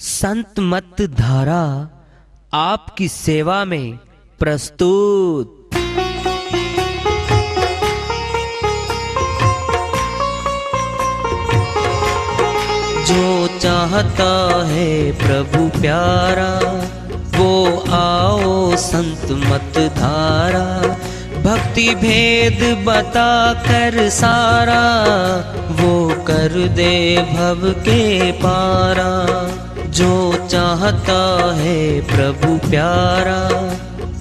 संत मत धारा आपकी सेवा में प्रस्तुत। जो चाहता है प्रभु प्यारा वो आओ संत मत धारा। भक्ति भेद बता कर सारा वो कर दे भव के पारा। जो चाहता है प्रभु प्यारा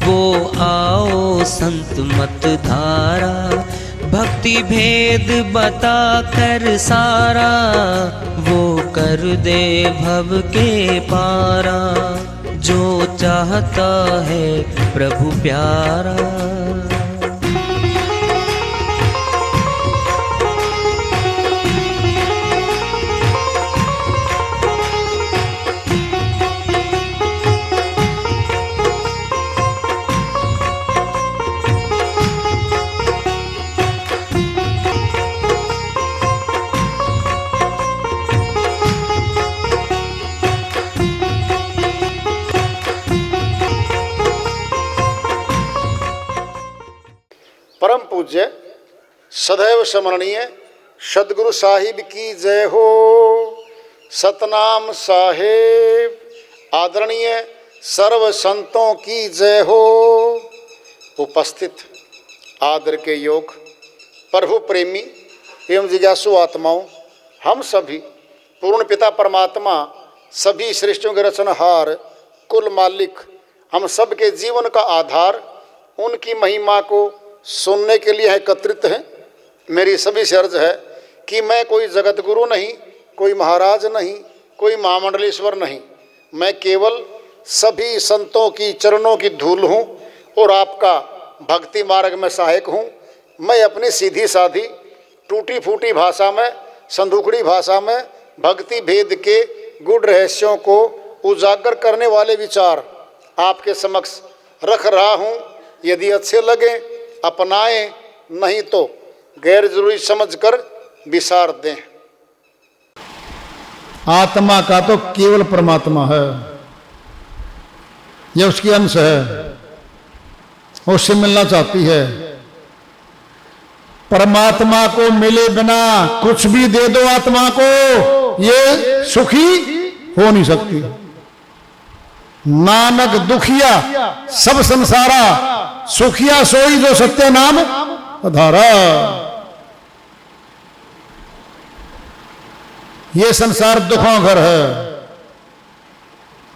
वो आओ संत मत धारा। भक्ति भेद बता कर सारा वो कर दे भव के पारा। जो चाहता है प्रभु प्यारा। परम पूज्य सदैव स्मरणीय सदगुरु साहिब की जय हो। सतनाम साहेब आदरणीय सर्व संतों की जय हो। उपस्थित आदर के योग प्रभु प्रेमी एवं जिज्ञासु आत्माओं, हम सभी पूर्ण पिता परमात्मा सभी सृष्टियों के रचनहार कुल मालिक हम सब के जीवन का आधार उनकी महिमा को सुनने के लिए एकत्रित हैं। मेरी सभी से अर्ज है कि मैं कोई जगत गुरु नहीं, कोई महाराज नहीं, कोई महामंडलेश्वर नहीं। मैं केवल सभी संतों की चरणों की धूल हूँ और आपका भक्ति मार्ग में सहायक हूँ। मैं अपनी सीधी साधी टूटी फूटी भाषा में, संदूकड़ी भाषा में भक्ति भेद के गुड़ रहस्यों को उजागर करने वाले विचार आपके समक्ष रख रहा हूँ। यदि अच्छे लगे अपनाएं, नहीं तो गैर जरूरी समझकर विसार दें। आत्मा का तो केवल परमात्मा है, यह उसकी अंश है, उससे मिलना चाहती है। परमात्मा को मिले बिना कुछ भी दे दो आत्मा को, ये सुखी हो नहीं सकती। नानक दुखिया सब संसारा, सुखिया सोई जो सत्य नाम आधारा। ये संसार दुखों घर है।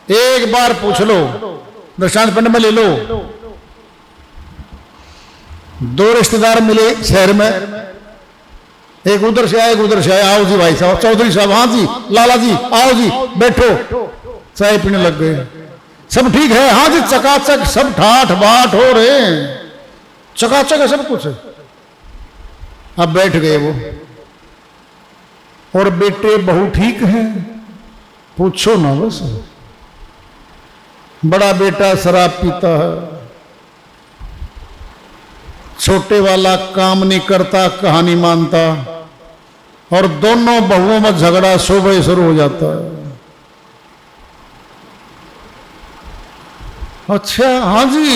एक बार पूछ लो, दृष्टांत पिंड में ले लो। दो रिश्तेदार मिले शहर में, एक उधर से आए एक उधर से आए। आओ जी भाई साहब, चौधरी साहब, हाँ जी, लाला जी, आओ जी बैठो, चाय पीने लग गए। सब ठीक है, हाँ जी, चकाचक सब ठाठ बाट हो रहे हैं, चकाचक है सब कुछ। अब बैठ गए वो, और बेटे बहू ठीक है, पूछो ना बस। बड़ा बेटा शराब पीता है, छोटे वाला काम नहीं करता, कहानी मानता, और दोनों बहुओं में झगड़ा सुबह शुरू हो जाता है। अच्छा, हाँ जी,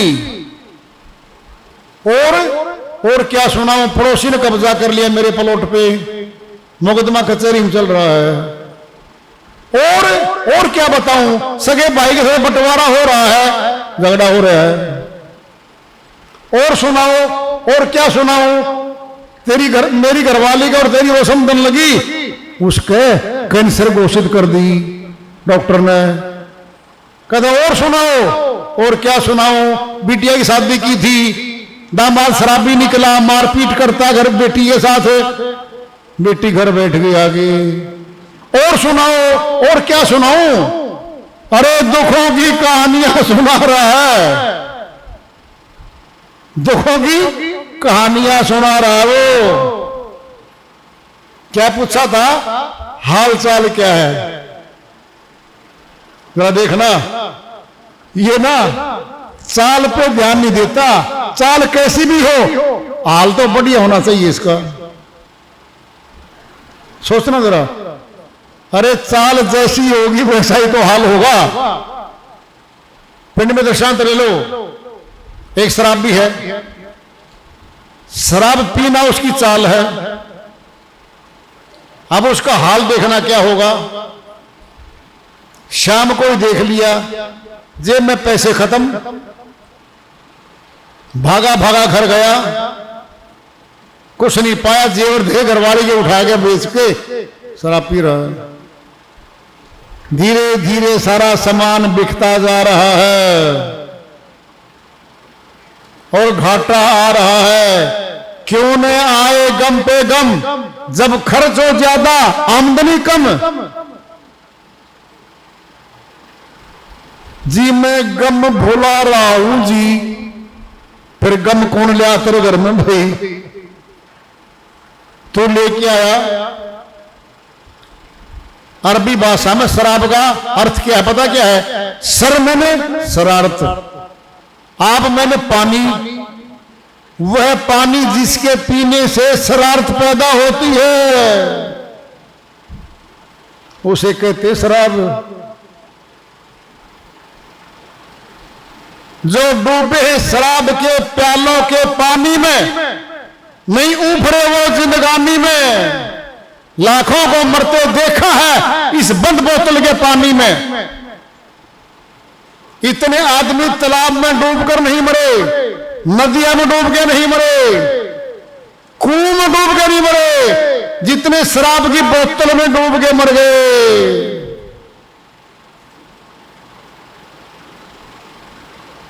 और क्या सुनाऊं, पड़ोसी ने कब्जा कर लिया मेरे प्लॉट पे, मुकदमा कचहरी में चल रहा है। और क्या बताऊं, सगे भाई के साथ बंटवारा हो रहा है, झगड़ा हो रहा है। और सुनाओ, और क्या सुनाऊं, मेरी घरवाली का और तेरी वो समझन लगी, उसके कैंसर घोषित कर दी डॉक्टर ने। कहते और सुनाओ, और क्या सुनाऊं, बिटिया की शादी की थी, दामाद शराबी निकला, मारपीट करता घर बेटी के साथ, बेटी घर बैठ गई आगे। और सुनाओ, और क्या सुनाऊं, अरे दुखों की कहानियां सुना रहा है, दुखों की कहानियां सुना रहा है वो। क्या पूछा था, हाल चाल क्या है, जरा देखना। ये ना चाल पे ध्यान नहीं देता, चाल कैसी भी हो, हाल तो बढ़िया होना चाहिए इसका। सोचना जरा, अरे चाल जैसी होगी वैसा ही तो हाल होगा। पिंड में दृष्टांत ले लो, एक शराब भी है, शराब पीना उसकी चाल है, अब उसका हाल देखना क्या होगा। शाम को ही देख लिया, जेब में पैसे खत्म, भागा भागा घर गया, कुछ नहीं पाया, जेवर दे घरवाली के उठा के बेच के शराब पी रहा है। धीरे धीरे सारा सामान बिकता जा रहा है और घाटा आ रहा है। क्यों न आए गम पे गम, जब खर्च हो ज्यादा आमदनी कम। जी मैं गम भुला रहा हूं जी, फिर गम कौन ले तेरे घर में भाई? तो लेके आया। अरबी भाषा में शराब का अर्थ क्या है पता क्या है? सर मैंने शरारत, आप मैंने पानी, वह पानी जिसके पीने से शरारत पैदा होती है उसे कहते शराब। जो डूबे शराब के प्यालों के पानी में, नहीं उभरे वो जिंदगानी में। लाखों को मरते देखा है इस बंद बोतल के पानी में। इतने आदमी तालाब में डूबकर नहीं मरे, नदियां में डूब के नहीं मरे, कुएं में डूब के नहीं मरे, जितने शराब की बोतल में डूब के मर गए।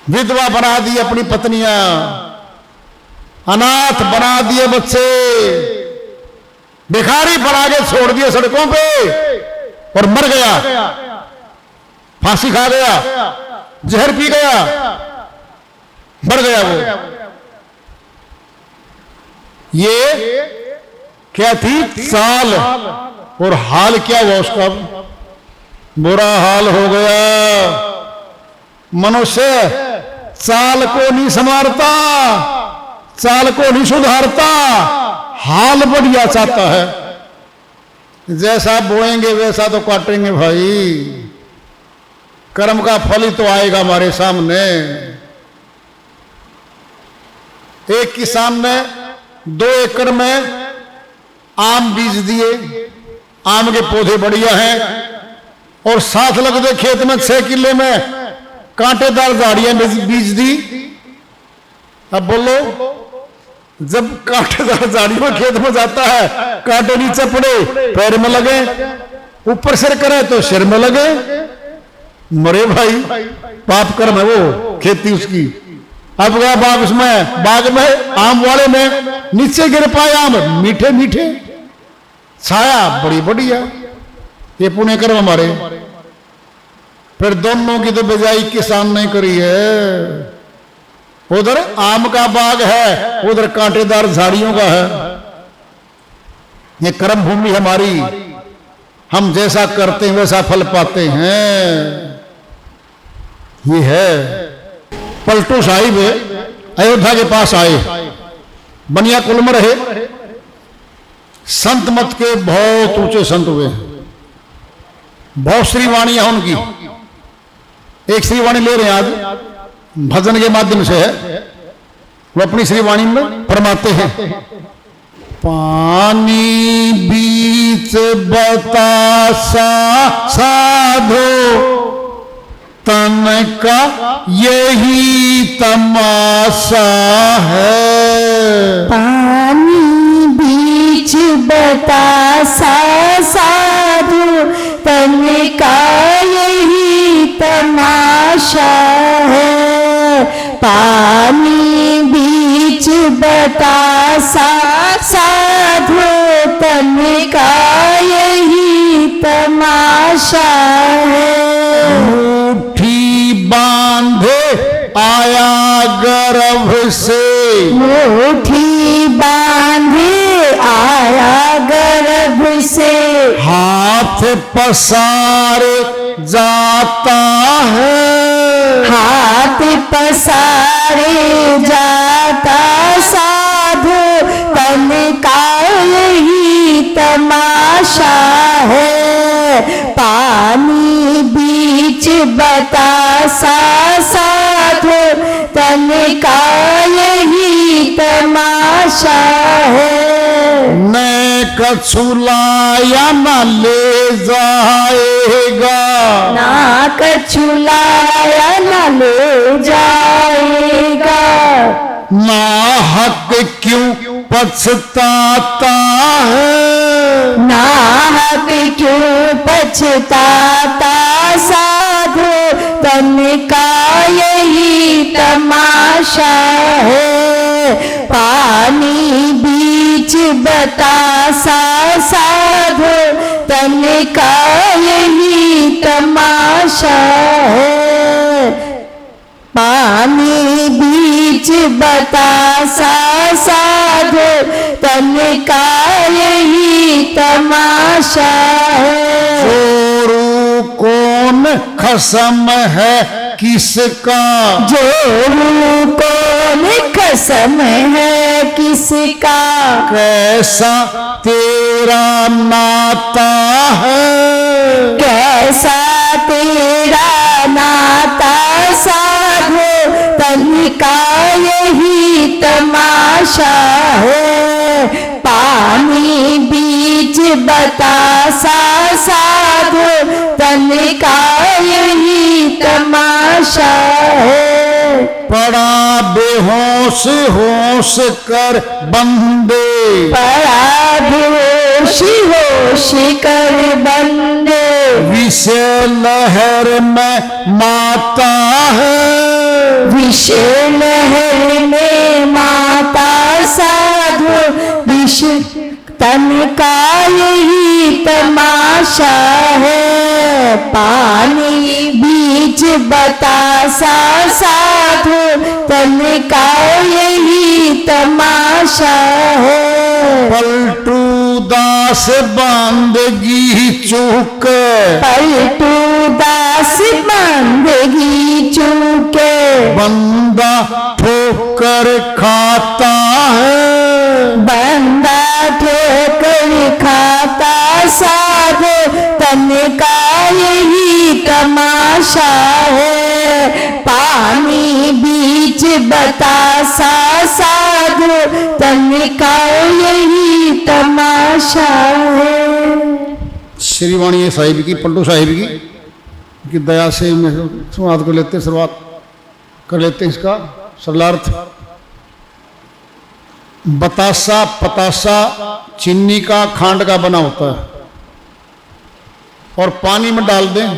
विधवा बना दी अपनी पत्नियां, अनाथ बना दिए बच्चे, भिखारी बना के छोड़ दिए सड़कों पे और मर गया, फांसी खा गया, जहर पी गया, मर गया वो। ये क्या थी? चाल। और हाल क्या हुआ उसका? बुरा हाल हो गया। मनुष्य चाल को नहीं संवारता, चाल को नहीं सुधारता, हाल बढ़िया चाहता है। जैसा बोएंगे वैसा तो काटेंगे भाई, कर्म का फल ही तो आएगा हमारे सामने। एक किसान ने 2 एकड़ में आम बीज दिए, आम के पौधे बढ़िया हैं, और साथ लगते खेत में 6 किले में कांटेदार झाड़ियां बीज दी। अब बोलो, जब कांटेदार झाड़ी में खेत में जाता है, कांटे नीचे पड़े पैर में लगे, ऊपर सिर करे तो सिर में लगे, मरे भाई, पाप कर्म है वो खेती उसकी। अब गया बाग में आम वाले में नीचे गिर पाए आम, मीठे मीठे, छाया बड़ी बढ़िया, ये पुण्य कर्म हमारे। फिर दोनों की तो बजाई किसान ने करी है। उधर आम का बाग है, उधर कांटेदार झाड़ियों का है। ये कर्म भूमि हमारी, हम जैसा करते हैं वैसा फल पाते हैं। ये है। पलटू साहिब अयोध्या के पास आए, बनिया कुल में रहे, संत मत के बहुत ऊंचे संत हुए, बहुत श्रीवाणियां उनकी। एक श्रीवाणी ले रहे हैं आज, भजन के माध्यम से है, वो अपनी श्रीवाणी में फरमाते हैं। पानी बीच बतासा साधो, तन का यही तमाशा है। पानी बीच बतासा साधु, तन का यही तमाशा है। पानी बीच बतासा साधु, तन का यही तमाशा है। मुट्ठी बांधे आया गर्भ से, मुट्ठी बांधे आया गर्भ से, हाथ पसारे जाता है। हाथ पसारे जाता साधु, तन का यही तमाशा है। बीच बतासा साधु तन का यही तमाशा है। न कछु लाया न ले जाएगा, ना कछु लाया न ले जाएगा, ना हक क्यों पछताता है, ना हक क्यों पछताता साधु तन का यही तमाशा है। पानी बीच बतासा साधु तन का यही तमाशा है। पानी बीच बतासा साधु तन का यही तमाशा है। जोरू कौन खसम है किसका, जोरू कौन खसम है किसका, कैसा तेरा नाता है, कैसा तेरा नाता साधु तन का यही तमाशा है। पानी बीच बतासा साधु तन का यही तमाशा है। पड़ा बेहोश होश कर बंदे, पड़ा बेहोश होश कर बंदे, विषय लहर में माता है, विषय लहर में माता साधु विष तन का यही तमाशा है। पानी बीच बतासा साधु तन का यही तमाशा है। पलटू दास बांदगी चूक, पलटू दास बंदगी चूके, बंदा ठोकर खाता है, बंदा ठोकर खाता साधु तन का यही तमाशा है। पानी बीच बतासा साधु तन का यही तमाशा है। श्रीवाणी साहिब की, पलटू साहिब की दया से मैं शुरुआत कर लेते इसका सरलार्थ। बतासा पतासा चीनी का खांड का बना होता है और पानी में डाल दें,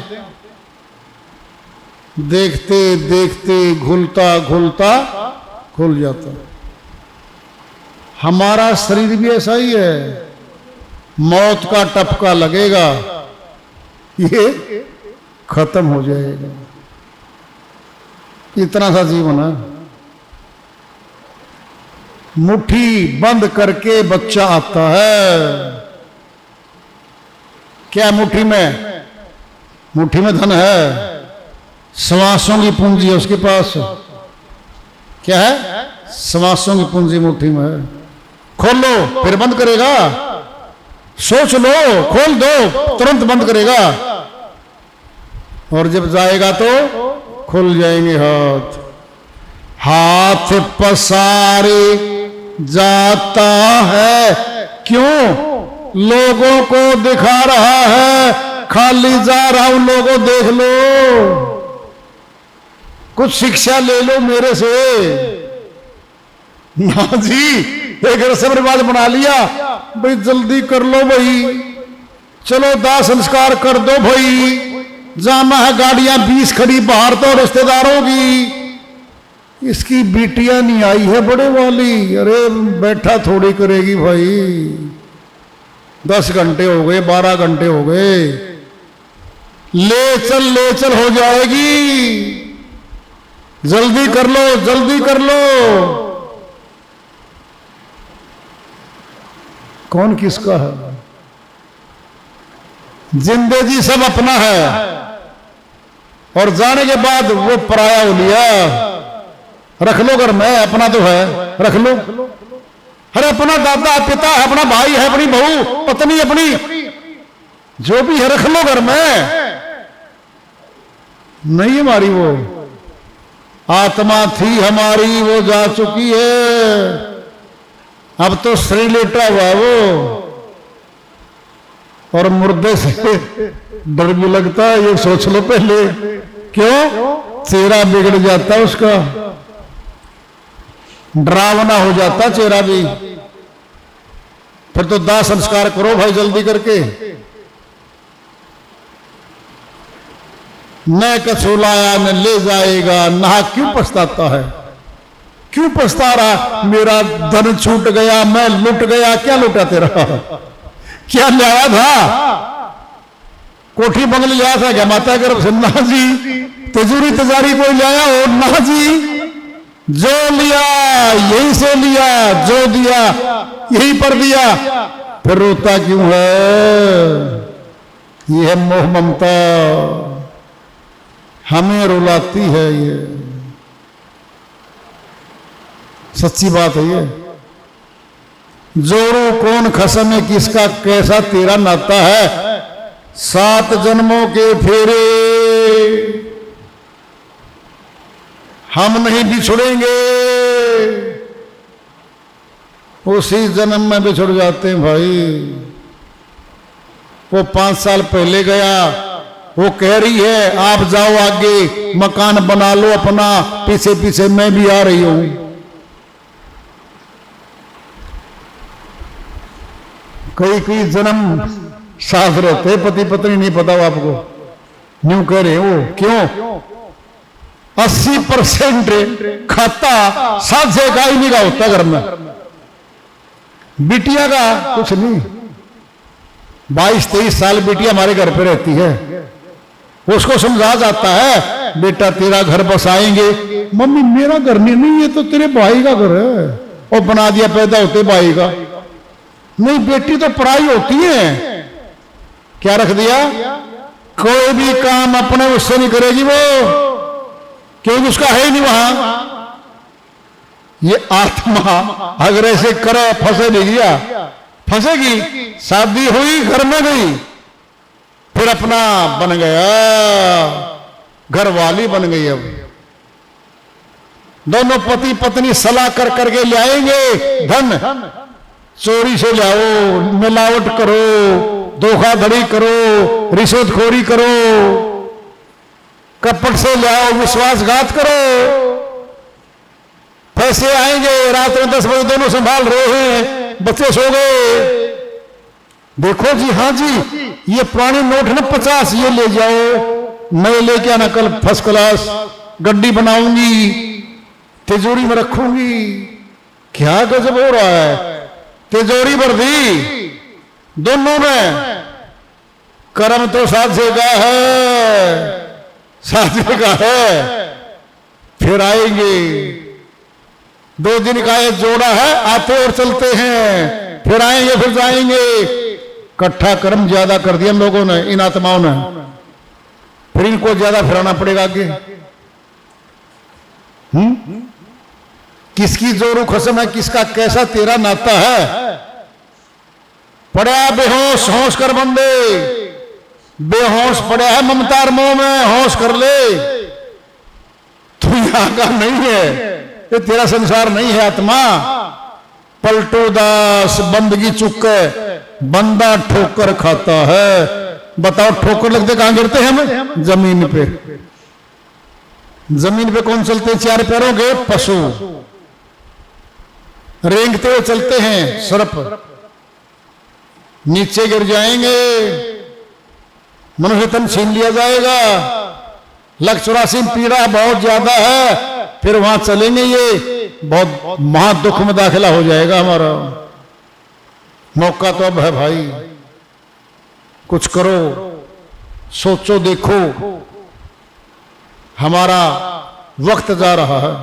देखते देखते घुलता घुलता घुल जाता है। हमारा शरीर भी ऐसा ही है, मौत का टपका लगेगा, ये खत्म हो जाएगा। इतना सा जीवन है। मुट्ठी बंद करके बच्चा आता है। क्या मुट्ठी में? मुट्ठी में धन है, श्वासों की पूंजी है उसके पास। क्या है? श्वासों की पूंजी मुट्ठी में है। खोल लो फिर बंद करेगा, सोच लो खोल दो तुरंत बंद करेगा, और जब जाएगा तो खुल जाएंगे हाथ। हाथ पसारे जाता है, क्यों? लोगों को दिखा रहा है, खाली जा रहा हूं, लोगों देख लो, कुछ शिक्षा ले लो मेरे से। ना जी, एक रस्म रिवाज बना लिया भाई, जल्दी कर लो भाई, चलो दाह संस्कार कर दो भाई, जाना है गाड़ियां 20 खड़ी बाहर तो रिश्तेदारों की। इसकी बिटिया नहीं आई है बड़े वाली, अरे बैठा थोड़ी करेगी भाई, 10 घंटे हो गए, 12 घंटे हो गए, ले चल हो जाएगी, जल्दी कर लो जल्दी कर लो। कौन किसका है? जिंदगी सब अपना है, और जाने के बाद वो पराया हो लिया। रख लो घर में, अपना तो है, रख लो। अरे अपना दादा पिता है, अपना भाई है, अपनी बहू पत्नी अपनी जो भी है, रख लो घर में। नहीं हमारी, वो आत्मा थी हमारी, वो जा चुकी है, अब तो शरीर लेटा हुआ है वो, और मुर्दे से डर भी लगता है। ये सोच लो पहले, क्यों? चेहरा बिगड़ जाता उसका, डरावना हो जाता चेहरा भी। फिर तो दाह संस्कार करो भाई जल्दी करके। न कछु लाया न ले जाएगा, नहा क्यों पछताता है? क्यों पछता रहा? मेरा धन छूट गया, मैं लुट गया। क्या लुटा तेरा? क्या लाया था? कोठी बंगले लिया था क्या माता गर्भ से? ना जी। तिजोरी तिजारी कोई लाया हो? ना जी। जो लिया यहीं से लिया, जो दिया यहीं पर दिया। फिर रोता क्यों है? ये है मोह ममता, हमें रुलाती है। ये सच्ची बात है। ये जोरू कौन खसम है, किसका कैसा तेरा नाता है? 7 जन्मों के फेरे हम नहीं बिछड़ेंगे, उसी जन्म में बिछड़ जाते हैं भाई। वो 5 साल पहले गया, वो कह रही है आप जाओ आगे, मकान बना लो अपना, पीछे पीछे मैं भी आ रही हूं। कई जन्म साथ रहते पति पत्नी, नहीं पता वो आपको। यूं कह रहे हो क्यों? 80% खाता साझे का ही निगाह होता घर में, बिटिया का कुछ नहीं। 22-23 साल बिटिया हमारे घर पे रहती है, उसको समझा जाता है बेटा तेरा घर बसाएंगे। मम्मी मेरा घर नहीं, ये तो तेरे भाई का घर है। और बना दिया पैदा होते भाई का। नहीं बेटी तो पराई होती है। क्या रख दिया? कोई भी काम अपने उससे नहीं करेगी वो, क्योंकि उसका है ही नहीं वहां। ये आत्मा अगर ऐसे करे फंसे नहीं गया, फंसेगी। शादी हुई, घर में गई, फिर अपना बन गया, घर वाली बन गई। अब दोनों पति पत्नी सलाह कर करके ले आएंगे धन। चोरी से लाओ, मिलावट करो, धोखाधड़ी करो, रिश्वतखोरी करो, कपट से लाओ, विश्वासघात करो। पैसे आएंगे, रात में 10 बजे दोनों संभाल रहे हैं, बच्चे सो गए। देखो जी, हाँ जी, ये पुराने नोट है ना 50, ये ले जाओ, मैं लेके आना कल फर्स्ट क्लास, गड्डी बनाऊंगी, तिजोरी में रखूंगी। क्या गजब हो रहा है। तिजोरी भर दी दोनों में। कर्म तो साझे का है, साझे का है। फिर आएंगे, 2 दिन का एक जोड़ा है, आते और चलते हैं, फिर आएंगे फिर जाएंगे। इकट्ठा कर्म ज्यादा कर दिया हम लोगों ने, इन आत्माओं ने। फिर इनको ज्यादा फिराना पड़ेगा आगे। किसकी जोरू खसम है, किसका कैसा तेरा नाता है। पड़ा बेहोश, होश कर बंदे। बेहोश पड़ा है ममतार मोह में, होश कर ले। तू यहां का नहीं है, ये तेरा संसार नहीं है आत्मा। पलटू दास बंदगी चुक बंदा ठोकर खाता है। बताओ ठोकर लगते कहां गिरते हैं हम? जमीन पे। जमीन पे कौन चलते हैं? 4 पैरों के पशु रेंगते हुए चलते हैं, सर्प। नीचे गिर जाएंगे, मनुष्य तन छीन लिया जाएगा। 184 पीड़ा बहुत ज्यादा है, फिर वहां चलेंगे। ये बहुत महा दुख में दाखिला हो जाएगा हमारा। मौका तो अब है भाई, कुछ करो, सोचो, देखो। हमारा वक्त जा रहा है।